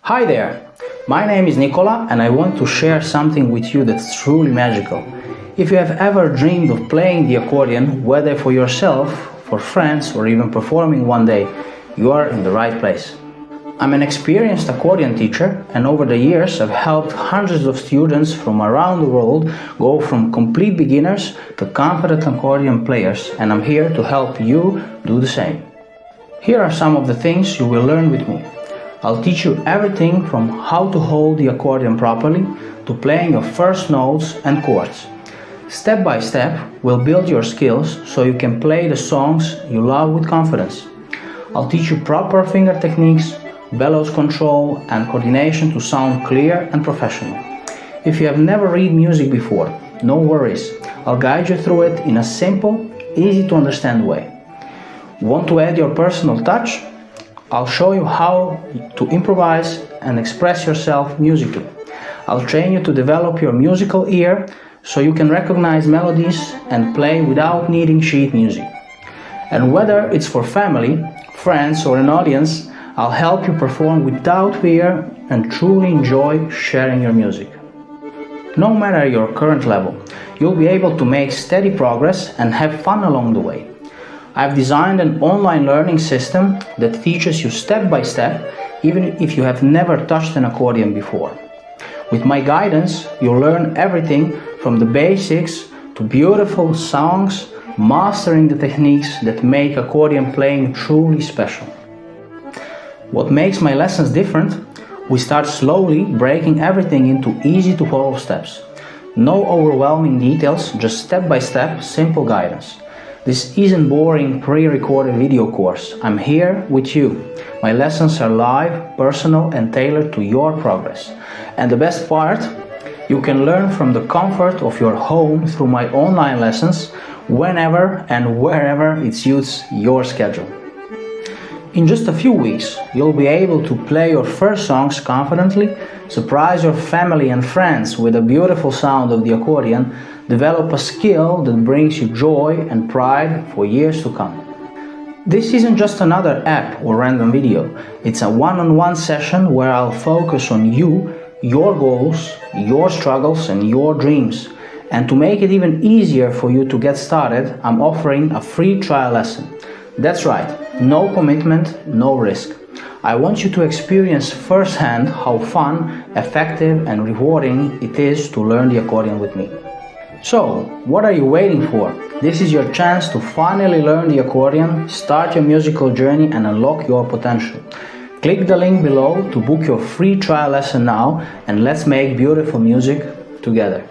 Hi there, my name is Nicola and I want to share something with you that's truly magical. If you have ever dreamed of playing the accordion, whether for yourself, for friends or even performing one day, you are in the right place. I'm an experienced accordion teacher and over the years I've helped hundreds of students from around the world go from complete beginners to confident accordion players, and I'm here to help you do the same. Here are some of the things you will learn with me. I'll teach you everything from how to hold the accordion properly to playing your first notes and chords. Step by step, we'll build your skills so you can play the songs you love with confidence. I'll teach you proper finger techniques, bellows control and coordination to sound clear and professional. If you have never read music before, no worries. I'll guide you through it in a simple, easy to understand way. Want to add your personal touch? I'll show you how to improvise and express yourself musically. I'll train you to develop your musical ear so you can recognize melodies and play without needing sheet music. And whether it's for family, friends or an audience, I'll help you perform without fear and truly enjoy sharing your music. No matter your current level, you'll be able to make steady progress and have fun along the way. I've designed an online learning system that teaches you step by step, even if you have never touched an accordion before. With my guidance, you'll learn everything from the basics to beautiful songs, mastering the techniques that make accordion playing truly special. What makes my lessons different? We start slowly breaking everything into easy to follow steps. No overwhelming details, just step by step, simple guidance. This isn't boring pre-recorded video course. I'm here with you. My lessons are live, personal and tailored to your progress. And the best part, you can learn from the comfort of your home through my online lessons whenever and wherever it suits your schedule. In just a few weeks, you'll be able to play your first songs confidently, surprise your family and friends with the beautiful sound of the accordion, develop a skill that brings you joy and pride for years to come. This isn't just another app or random video. It's a one-on-one session where I'll focus on you, your goals, your struggles and your dreams. And to make it even easier for you to get started, I'm offering a free trial lesson. That's right, no commitment, no risk. I want you to experience firsthand how fun, effective and rewarding it is to learn the accordion with me. So, what are you waiting for? This is your chance to finally learn the accordion, start your musical journey and unlock your potential. Click the link below to book your free trial lesson now and let's make beautiful music together.